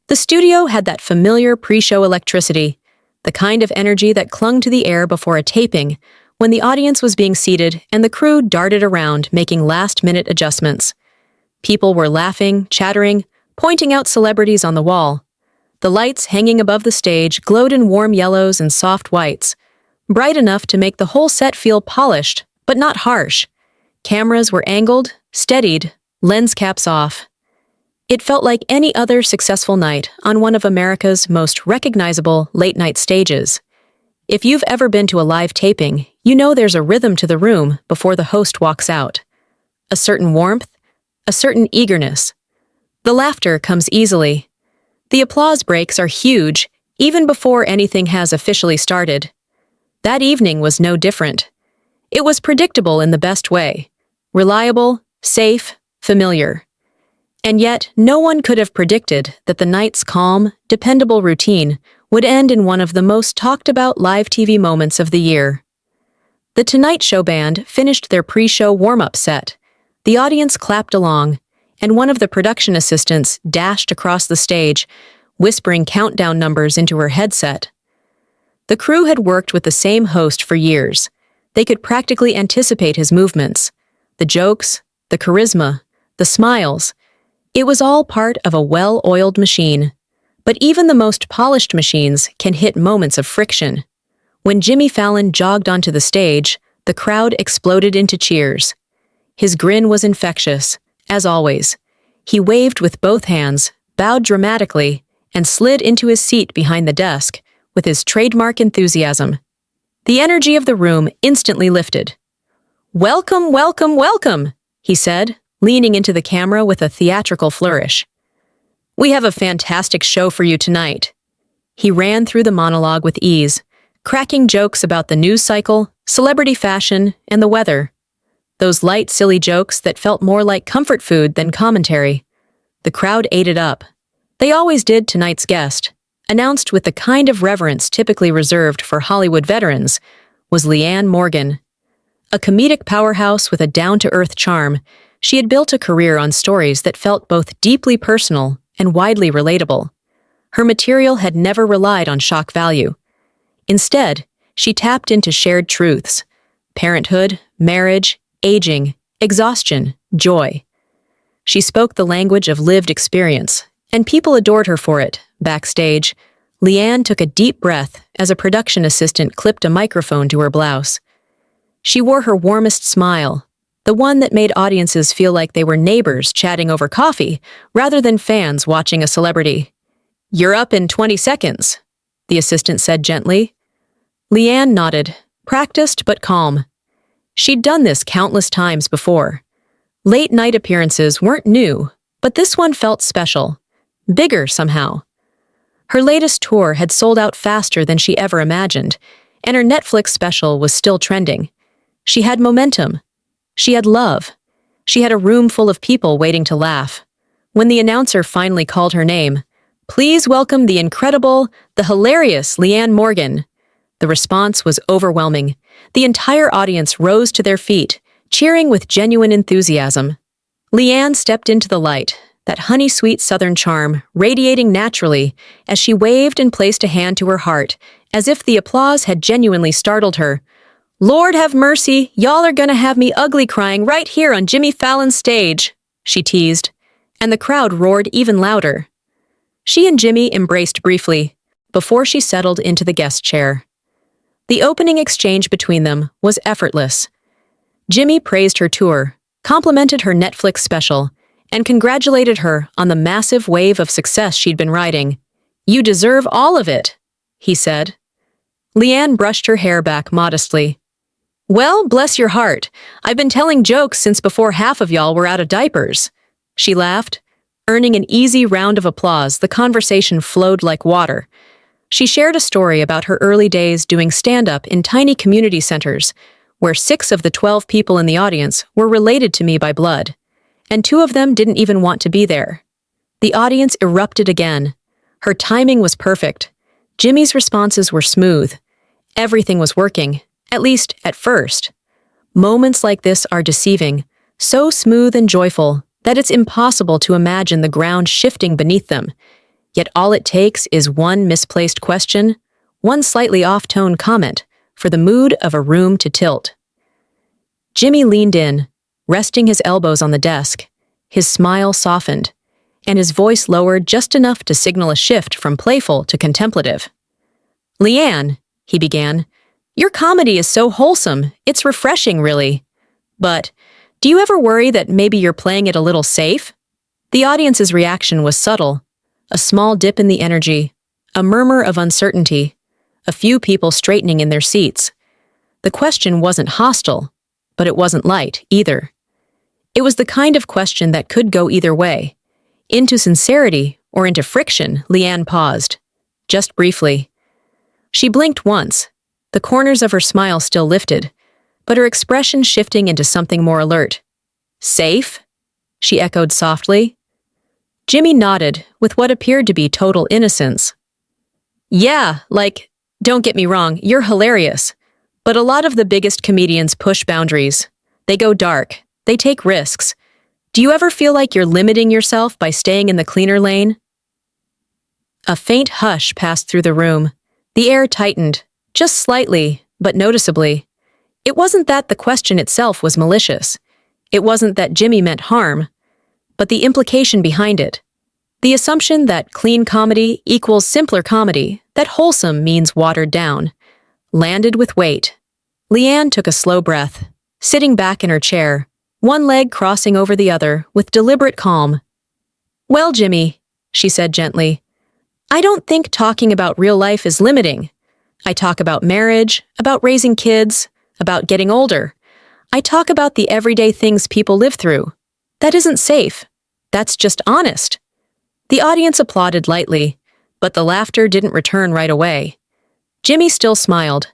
The studio had that familiar pre-show electricity, the kind of energy that clung to the air before a taping, when the audience was being seated and the crew darted around making last-minute adjustments. People were laughing, chattering, pointing out celebrities on the wall. The lights hanging above the stage glowed in warm yellows and soft whites, bright enough to make the whole set feel polished, but not harsh. Cameras were angled, steadied, lens caps off. It felt like any other successful night on one of America's most recognizable late-night stages. If you've ever been to a live taping, you know there's a rhythm to the room before the host walks out. A certain warmth, a certain eagerness. The laughter comes easily. The applause breaks are huge, even before anything has officially started. That evening was no different. It was predictable in the best way. Reliable, safe, familiar. And yet, no one could have predicted that the night's calm, dependable routine would end in one of the most talked-about live TV moments of the year. The Tonight Show band finished their pre-show warm-up set. The audience clapped along, and one of the production assistants dashed across the stage, whispering countdown numbers into her headset. The crew had worked with the same host for years. They could practically anticipate his movements. The jokes, the charisma, the smiles. It was all part of a well-oiled machine. But even the most polished machines can hit moments of friction. When Jimmy Fallon jogged onto the stage, the crowd exploded into cheers. His grin was infectious, as always. He waved with both hands, bowed dramatically, and slid into his seat behind the desk with his trademark enthusiasm. The energy of the room instantly lifted. "Welcome, welcome, welcome," he said, leaning into the camera with a theatrical flourish. "We have a fantastic show for you tonight." He ran through the monologue with ease, cracking jokes about the news cycle, celebrity fashion, and the weather. Those light, silly jokes that felt more like comfort food than commentary. The crowd ate it up. They always did tonight's guest, announced with the kind of reverence typically reserved for Hollywood veterans, was Leanne Morgan. A comedic powerhouse with a down-to-earth charm, she had built a career on stories that felt both deeply personal and widely relatable. Her material had never relied on shock value. Instead, she tapped into shared truths: parenthood, marriage, aging, exhaustion, joy. She spoke the language of lived experience, and people adored her for it. Backstage, Leanne took a deep breath as a production assistant clipped a microphone to her blouse. She wore her warmest smile, the one that made audiences feel like they were neighbors chatting over coffee rather than fans watching a celebrity. "You're up in 20 seconds, the assistant said gently. Leanne nodded, practiced but calm. She'd done this countless times before. Late-night appearances weren't new, but this one felt special, bigger somehow. Her latest tour had sold out faster than she ever imagined, and her Netflix special was still trending. She had momentum. She had love. She had a room full of people waiting to laugh. When the announcer finally called her name, "Please welcome the incredible, the hilarious Leanne Morgan," the response was overwhelming. The entire audience rose to their feet, cheering with genuine enthusiasm. Leanne stepped into the light, that honey-sweet southern charm radiating naturally as she waved and placed a hand to her heart, as if the applause had genuinely startled her. "Lord have mercy, y'all are gonna have me ugly crying right here on Jimmy Fallon's stage," she teased, and the crowd roared even louder. She and Jimmy embraced briefly, before she settled into the guest chair. The opening exchange between them was effortless. Jimmy praised her tour, complimented her Netflix special, and congratulated her on the massive wave of success she'd been riding. "You deserve all of it," he said. Leanne brushed her hair back modestly. "Well, bless your heart, I've been telling jokes since before half of y'all were out of diapers." She laughed. Earning an easy round of applause, the conversation flowed like water. She shared a story about her early days doing stand-up in tiny community centers, where 6 of the 12 people in the audience were related to me by blood, and 2 of them didn't even want to be there. The audience erupted again. Her timing was perfect. Jimmy's responses were smooth. Everything was working, at least at first. Moments like this are deceiving, so smooth and joyful that it's impossible to imagine the ground shifting beneath them. Yet all it takes is one misplaced question, one slightly off-tone comment, for the mood of a room to tilt. Jimmy leaned in, resting his elbows on the desk. His smile softened, and his voice lowered just enough to signal a shift from playful to contemplative. "Leanne," he began, "your comedy is so wholesome, it's refreshing, really. But do you ever worry that maybe you're playing it a little safe?" The audience's reaction was subtle. A small dip in the energy, a murmur of uncertainty, a few people straightening in their seats. The question wasn't hostile, but it wasn't light, either. It was the kind of question that could go either way. Into sincerity or into friction, Leanne paused. Just briefly. She blinked once, the corners of her smile still lifted, but her expression shifting into something more alert. "Safe?" she echoed softly. Jimmy nodded with what appeared to be total innocence. "Yeah, don't get me wrong, you're hilarious. But a lot of the biggest comedians push boundaries. They go dark. They take risks. Do you ever feel like you're limiting yourself by staying in the cleaner lane?" A faint hush passed through the room. The air tightened, just slightly, but noticeably. It wasn't that the question itself was malicious. It wasn't that Jimmy meant harm. But the implication behind it. The assumption that clean comedy equals simpler comedy, that wholesome means watered down, landed with weight. Leanne took a slow breath, sitting back in her chair, one leg crossing over the other with deliberate calm. "Well, Jimmy," she said gently, "I don't think talking about real life is limiting. I talk about marriage, about raising kids, about getting older. I talk about the everyday things people live through. That isn't safe. That's just honest." The audience applauded lightly, but the laughter didn't return right away. Jimmy still smiled,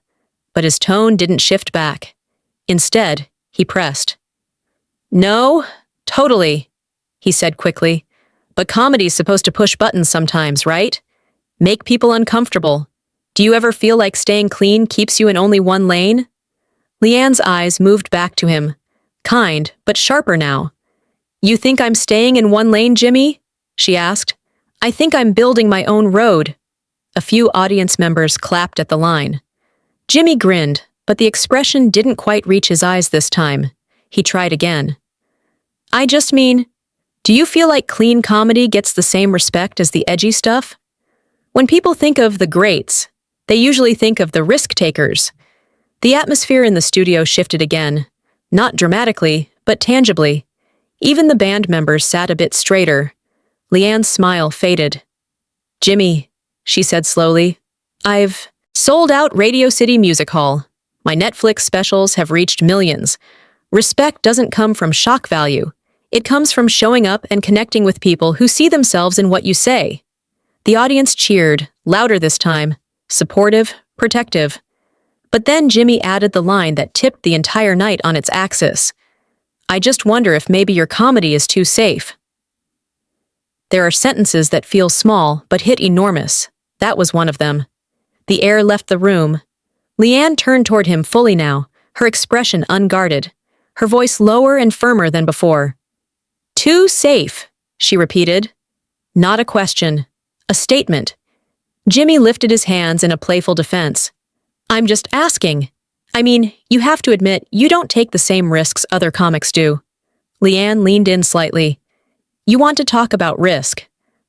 but his tone didn't shift back. Instead, he pressed. "No, totally," he said quickly. "But comedy's supposed to push buttons sometimes, right? Make people uncomfortable. Do you ever feel like staying clean keeps you in only one lane?" Leanne's eyes moved back to him, kind but sharper now. "You think I'm staying in one lane, Jimmy?" she asked. "I think I'm building my own road." A few audience members clapped at the line. Jimmy grinned, but the expression didn't quite reach his eyes this time. He tried again. "I just mean, do you feel like clean comedy gets the same respect as the edgy stuff? When people think of the greats, they usually think of the risk-takers." The atmosphere in the studio shifted again, not dramatically, but tangibly. Even the band members sat a bit straighter. Leanne's smile faded. "Jimmy," she said slowly, "I've sold out Radio City Music Hall. My Netflix specials have reached millions. Respect doesn't come from shock value. It comes from showing up and connecting with people who see themselves in what you say." The audience cheered, louder this time, supportive, protective. But then Jimmy added the line that tipped the entire night on its axis. "I just wonder if maybe your comedy is too safe." There are sentences that feel small but hit enormous. That was one of them. The air left the room. Leanne turned toward him fully now, her expression unguarded, her voice lower and firmer than before. "Too safe," she repeated. Not a question, a statement. Jimmy lifted his hands in a playful defense. "I'm just asking. I mean, you have to admit, you don't take the same risks other comics do." Leanne leaned in slightly. "You want to talk about risk?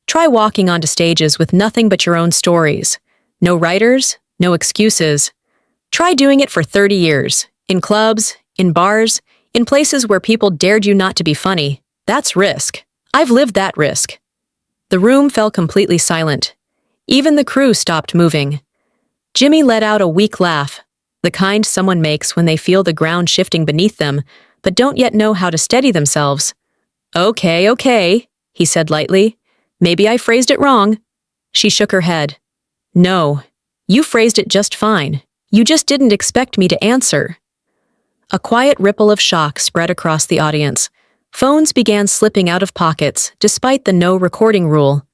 Try walking onto stages with nothing but your own stories. No writers, no excuses. Try doing it for 30 years, in clubs, in bars, in places where people dared you not to be funny. That's risk. I've lived that risk." The room fell completely silent. Even the crew stopped moving. Jimmy let out a weak laugh, the kind someone makes when they feel the ground shifting beneath them, but don't yet know how to steady themselves. Okay, he said lightly. "Maybe I phrased it wrong." She shook her head. "No, you phrased it just fine. You just didn't expect me to answer." A quiet ripple of shock spread across the audience. Phones began slipping out of pockets, despite the no recording rule.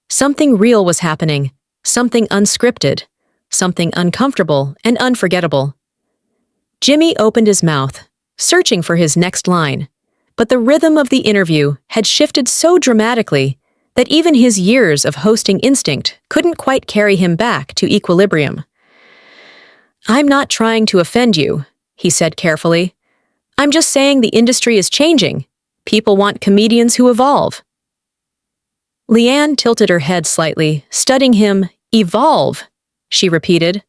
Something real was happening, something unscripted, something uncomfortable and unforgettable. Jimmy opened his mouth, searching for his next line, but the rhythm of the interview had shifted so dramatically that even his years of hosting instinct couldn't quite carry him back to equilibrium. "I'm not trying to offend you," he said carefully. "I'm just saying the industry is changing. People want comedians who evolve." Leanne tilted her head slightly, studying him. "Evolve," she repeated.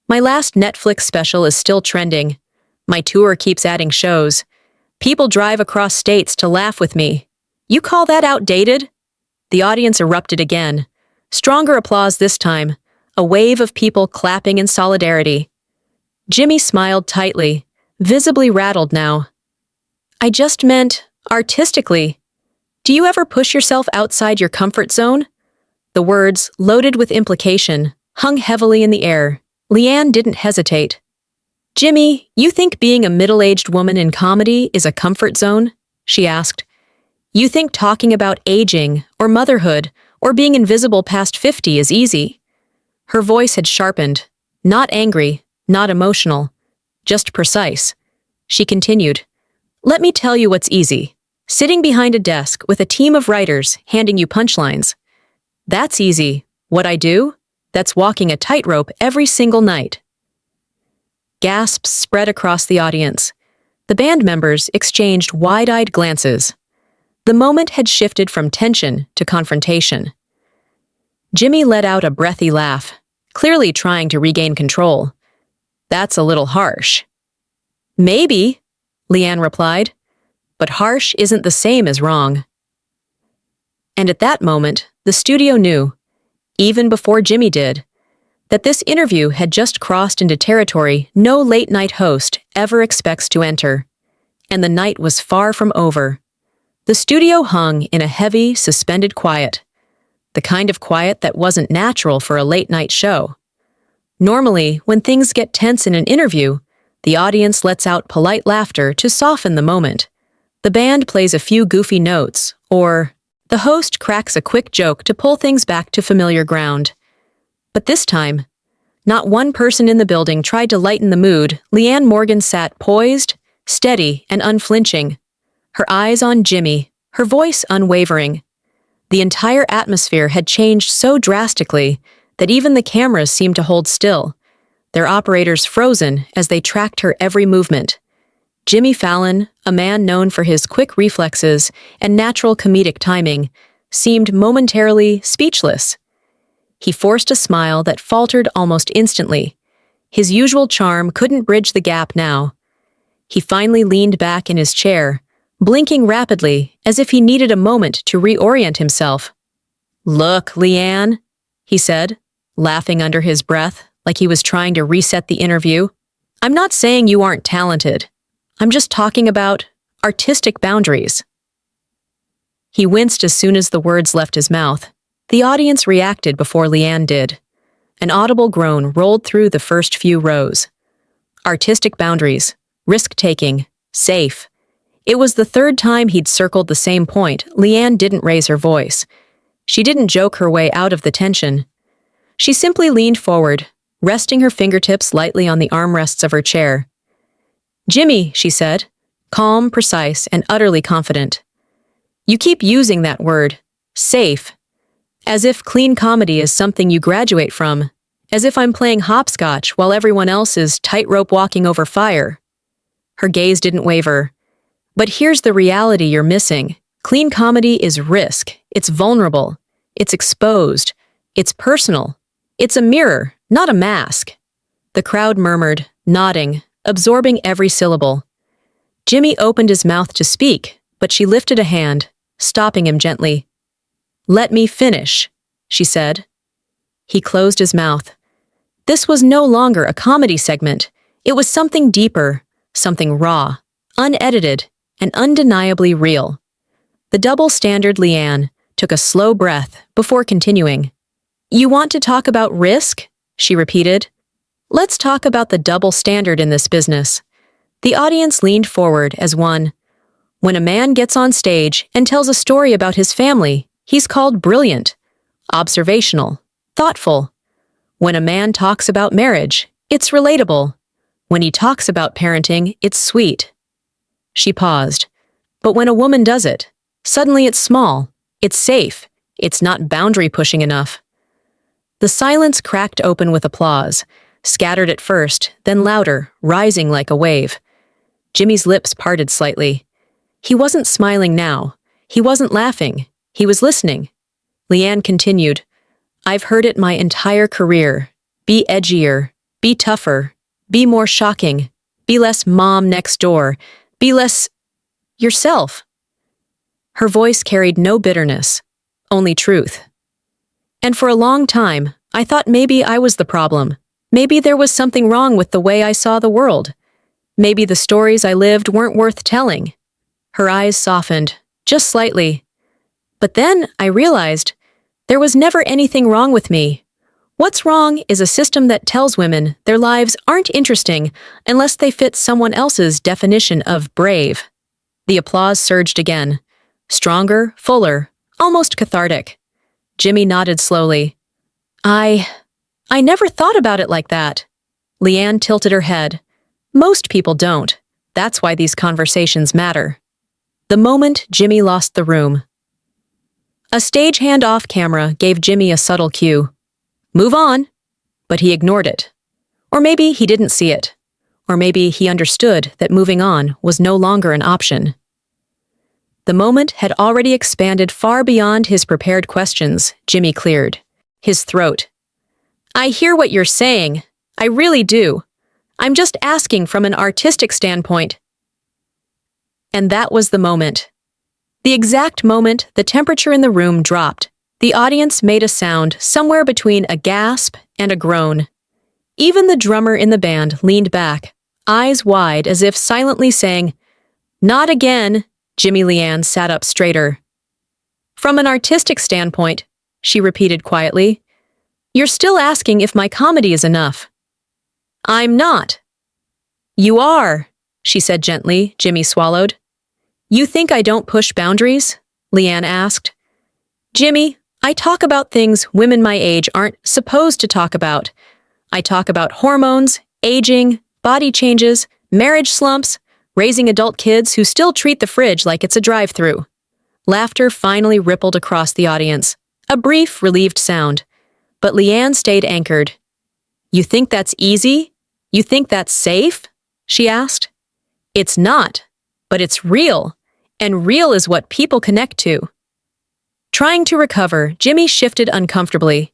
"My last Netflix special is still trending. My tour keeps adding shows. People drive across states to laugh with me. You call that outdated?" The audience erupted again. Stronger applause this time, a wave of people clapping in solidarity. Jimmy smiled tightly, visibly rattled now. "I just meant, artistically. Do you ever push yourself outside your comfort zone?" The words, loaded with implication, hung heavily in the air. Leanne didn't hesitate. "Jimmy, you think being a middle-aged woman in comedy is a comfort zone?" she asked. "You think talking about aging, or motherhood, or being invisible past 50 is easy?" Her voice had sharpened, not angry, not emotional, just precise. She continued, "Let me tell you what's easy. Sitting behind a desk with a team of writers handing you punchlines. That's easy. What I do? That's walking a tightrope every single night." Gasps spread across the audience. The band members exchanged wide-eyed glances. The moment had shifted from tension to confrontation. Jimmy let out a breathy laugh, clearly trying to regain control. "That's a little harsh." "Maybe," Leanne replied, "but harsh isn't the same as wrong." And at that moment, the studio knew, even before Jimmy did, that this interview had just crossed into territory no late-night host ever expects to enter. And the night was far from over. The studio hung in a heavy, suspended quiet. The kind of quiet that wasn't natural for a late-night show. Normally, when things get tense in an interview, the audience lets out polite laughter to soften the moment. The band plays a few goofy notes, or the host cracks a quick joke to pull things back to familiar ground. But this time, not one person in the building tried to lighten the mood. Leanne Morgan sat poised, steady, and unflinching, her eyes on Jimmy, her voice unwavering. The entire atmosphere had changed so drastically that even the cameras seemed to hold still, their operators frozen as they tracked her every movement. Jimmy Fallon, a man known for his quick reflexes and natural comedic timing, seemed momentarily speechless. He forced a smile that faltered almost instantly. His usual charm couldn't bridge the gap now. He finally leaned back in his chair, blinking rapidly as if he needed a moment to reorient himself. "Look, Leanne," he said, laughing under his breath like he was trying to reset the interview. "I'm not saying you aren't talented. I'm just talking about artistic boundaries." He winced as soon as the words left his mouth. The audience reacted before Leanne did. An audible groan rolled through the first few rows. Artistic boundaries, risk-taking, safe. It was the third time he'd circled the same point. Leanne didn't raise her voice. She didn't joke her way out of the tension. She simply leaned forward, resting her fingertips lightly on the armrests of her chair. "Jimmy," she said, calm, precise, and utterly confident. "You keep using that word, safe, as if clean comedy is something you graduate from, as if I'm playing hopscotch while everyone else is tightrope walking over fire." Her gaze didn't waver. "But here's the reality you're missing. Clean comedy is risk. It's vulnerable. It's exposed. It's personal. It's a mirror, not a mask." The crowd murmured, nodding, absorbing every syllable. Jimmy opened his mouth to speak, but she lifted a hand, stopping him gently. "Let me finish," she said. He closed his mouth. This was no longer a comedy segment. It was something deeper, something raw, unedited, and undeniably real. The double-standard Leanne took a slow breath before continuing. "You want to talk about risk?" she repeated. "Let's talk about the double standard in this business." The audience leaned forward as one. When a man gets on stage and tells a story about his family, he's called brilliant, observational, thoughtful. When a man talks about marriage, it's relatable. When he talks about parenting, it's sweet. She paused. But when a woman does it, suddenly it's small, it's safe, It's not boundary pushing enough. The silence cracked open with applause, scattered at first, then louder, rising like a wave. Jimmy's lips parted slightly. He wasn't smiling now. He wasn't laughing. He was listening. Leanne continued, I've heard it my entire career. Be edgier. Be tougher. Be more shocking. Be less mom next door. Be less yourself. Her voice carried no bitterness, only truth. And for a long time, I thought maybe I was the problem. Maybe there was something wrong with the way I saw the world. Maybe the stories I lived weren't worth telling. Her eyes softened, just slightly. But then I realized there was never anything wrong with me. What's wrong is a system that tells women their lives aren't interesting unless they fit someone else's definition of brave. The applause surged again. Stronger, fuller, almost cathartic. Jimmy nodded slowly. I never thought about it like that. Leanne tilted her head. Most people don't. That's why these conversations matter. The moment Jimmy lost the room. A stagehand off camera gave Jimmy a subtle cue. Move on. But he ignored it. Or maybe he didn't see it. Or maybe he understood that moving on was no longer an option. The moment had already expanded far beyond his prepared questions. Jimmy cleared his throat. I hear what you're saying. I really do. I'm just asking from an artistic standpoint. And that was the moment. The exact moment the temperature in the room dropped. The audience made a sound somewhere between a gasp and a groan. Even the drummer in the band leaned back, eyes wide as if silently saying, Not again. Jimmy Leanne sat up straighter. From an artistic standpoint, she repeated quietly, you're still asking if my comedy is enough. I'm not. You are, she said gently. Jimmy swallowed. You think I don't push boundaries? Leanne asked. Jimmy, I talk about things women my age aren't supposed to talk about. I talk about hormones, aging, body changes, marriage slumps, raising adult kids who still treat the fridge like it's a drive-thru. Laughter finally rippled across the audience, a brief, relieved sound. But Leanne stayed anchored. You think that's easy? You think that's safe? She asked. It's not, but it's real, and real is what people connect to. Trying to recover, Jimmy shifted uncomfortably.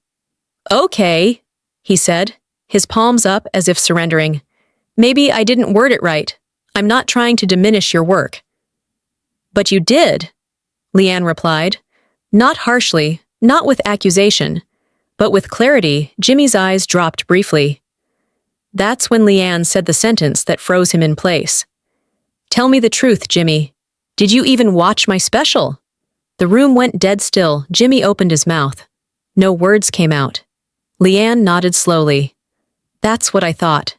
Okay, he said, his palms up as if surrendering. Maybe I didn't word it right. I'm not trying to diminish your work. But you did, Leanne replied. Not harshly, not with accusation, but with clarity. Jimmy's eyes dropped briefly. That's when Leanne said the sentence that froze him in place. Tell me the truth, Jimmy. Did you even watch my special? The room went dead still. Jimmy opened his mouth. No words came out. Leanne nodded slowly. That's what I thought.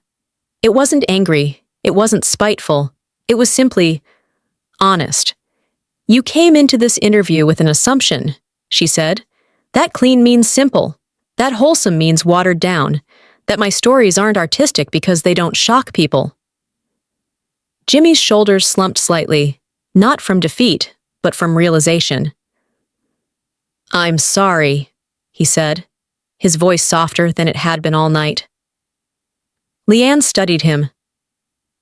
It wasn't angry. It wasn't spiteful. It was simply honest. You came into this interview with an assumption, she said. That clean means simple. That wholesome means watered down. That my stories aren't artistic because they don't shock people. Jimmy's shoulders slumped slightly, not from defeat, but from realization. I'm sorry, he said, his voice softer than it had been all night. Leanne studied him.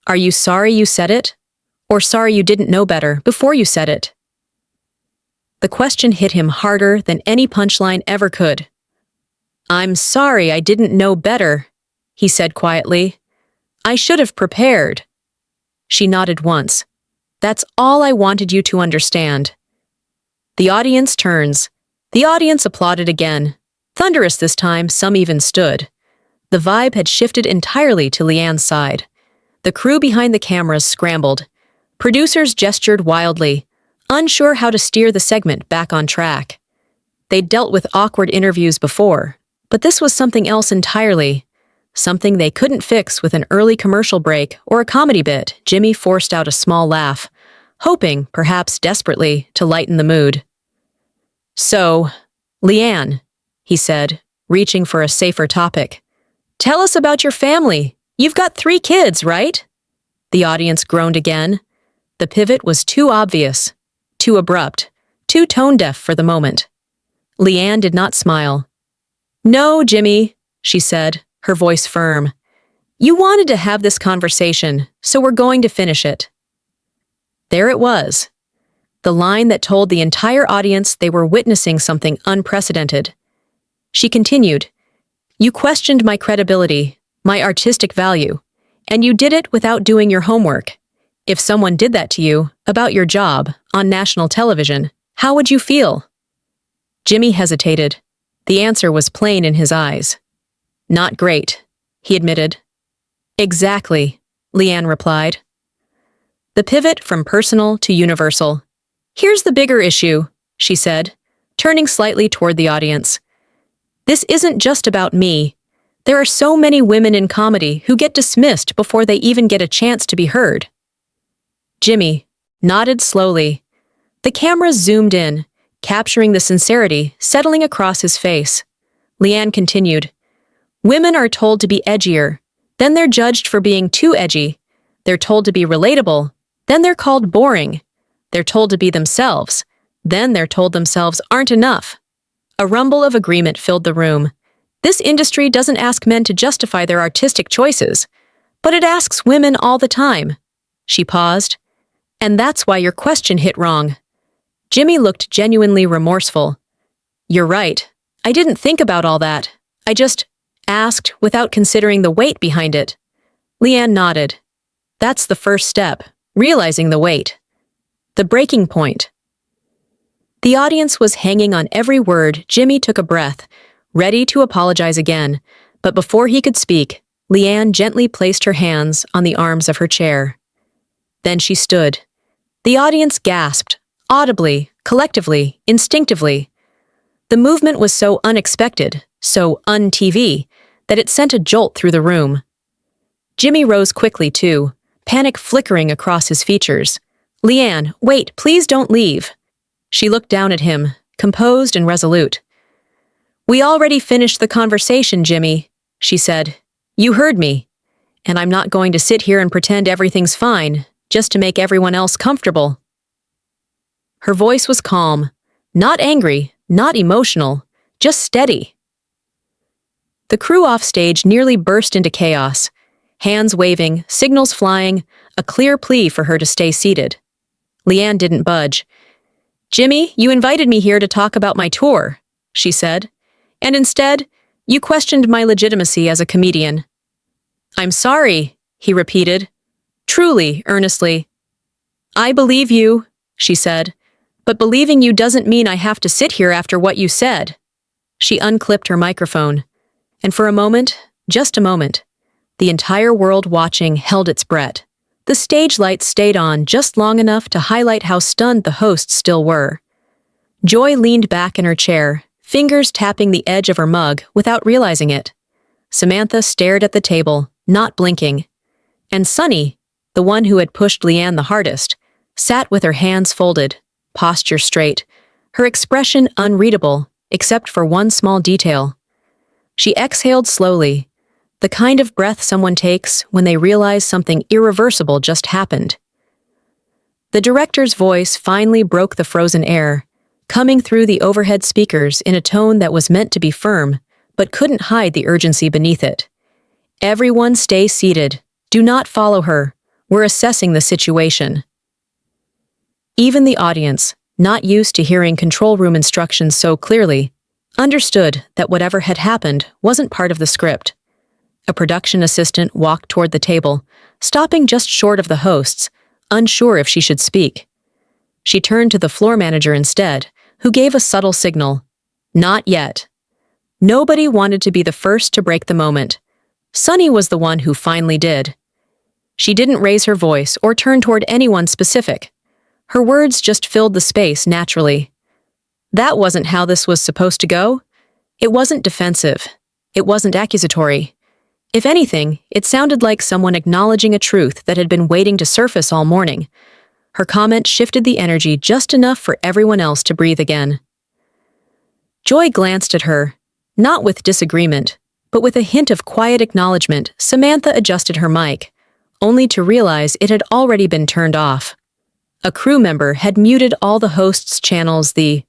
Are you sorry you said it? Or sorry you didn't know better before you said it? The question hit him harder than any punchline ever could. I'm sorry I didn't know better, he said quietly. I should have prepared. She nodded once. That's all I wanted you to understand. The audience turns. The audience applauded again. Thunderous this time, some even stood. The vibe had shifted entirely to Leanne's side. The crew behind the cameras scrambled. Producers gestured wildly, unsure how to steer the segment back on track. They'd dealt with awkward interviews before, but this was something else entirely. Something they couldn't fix with an early commercial break or a comedy bit. Jimmy forced out a small laugh, hoping, perhaps desperately, to lighten the mood. So, Leanne, he said, reaching for a safer topic. Tell us about your family. You've got 3 kids, right? The audience groaned again. The pivot was too obvious, too abrupt, too tone-deaf for the moment. Leanne did not smile. "No, Jimmy," she said, her voice firm. "You wanted to have this conversation, so we're going to finish it." There it was. The line that told the entire audience they were witnessing something unprecedented. She continued, "You questioned my credibility, my artistic value, and you did it without doing your homework. If someone did that to you, about your job, on national television, how would you feel?" Jimmy hesitated. The answer was plain in his eyes. "Not great," he admitted. "Exactly," Leanne replied. The pivot from personal to universal. "Here's the bigger issue," she said, turning slightly toward the audience. "This isn't just about me. There are so many women in comedy who get dismissed before they even get a chance to be heard." Jimmy nodded slowly. The camera zoomed in, capturing the sincerity settling across his face. Leanne continued, "Women are told to be edgier, then they're judged for being too edgy. They're told to be relatable, then they're called boring. They're told to be themselves, then they're told themselves aren't enough." A rumble of agreement filled the room. This industry doesn't ask men to justify their artistic choices, but it asks women all the time. She paused. "And that's why your question hit wrong." Jimmy looked genuinely remorseful. "You're right. I didn't think about all that. I just asked without considering the weight behind it." Leanne nodded. "That's the first step, realizing the weight. The breaking point." The audience was hanging on every word. Jimmy took a breath, ready to apologize again, but before he could speak, Leanne gently placed her hands on the arms of her chair. Then she stood. The audience gasped, audibly, collectively, instinctively. The movement was so unexpected, so un-TV, that it sent a jolt through the room. Jimmy rose quickly, too, panic flickering across his features. "Leanne, wait, please don't leave." She looked down at him, composed and resolute. "We already finished the conversation, Jimmy," she said. "You heard me. And I'm not going to sit here and pretend everything's fine, just to make everyone else comfortable." Her voice was calm, not angry, not emotional, just steady. The crew offstage nearly burst into chaos, hands waving, signals flying, a clear plea for her to stay seated. Leanne didn't budge. "Jimmy, you invited me here to talk about my tour," she said, "and instead, you questioned my legitimacy as a comedian." "I'm sorry," he repeated, truly, earnestly. "I believe you," she said, "but believing you doesn't mean I have to sit here after what you said." She unclipped her microphone, and for a moment, just a moment, the entire world watching held its breath. The stage lights stayed on just long enough to highlight how stunned the hosts still were. Joy leaned back in her chair, fingers tapping the edge of her mug without realizing it. Samantha stared at the table, not blinking. And Sunny, the one who had pushed Leanne the hardest, sat with her hands folded, posture straight, her expression unreadable, except for one small detail. She exhaled slowly, the kind of breath someone takes when they realize something irreversible just happened. The director's voice finally broke the frozen air, coming through the overhead speakers in a tone that was meant to be firm, but couldn't hide the urgency beneath it. "Everyone stay seated. Do not follow her. We're assessing the situation." Even the audience, not used to hearing control room instructions so clearly, understood that whatever had happened wasn't part of the script. A production assistant walked toward the table, stopping just short of the hosts, unsure if she should speak. She turned to the floor manager instead, who gave a subtle signal. Not yet. Nobody wanted to be the first to break the moment. Sunny was the one who finally did. She didn't raise her voice or turn toward anyone specific. Her words just filled the space naturally. That wasn't how this was supposed to go. It wasn't defensive. It wasn't accusatory. If anything, it sounded like someone acknowledging a truth that had been waiting to surface all morning. Her comment shifted the energy just enough for everyone else to breathe again. Joy glanced at her, not with disagreement, but with a hint of quiet acknowledgement. Samantha adjusted her mic, only to realize it had already been turned off. A crew member had muted all the hosts' channels. The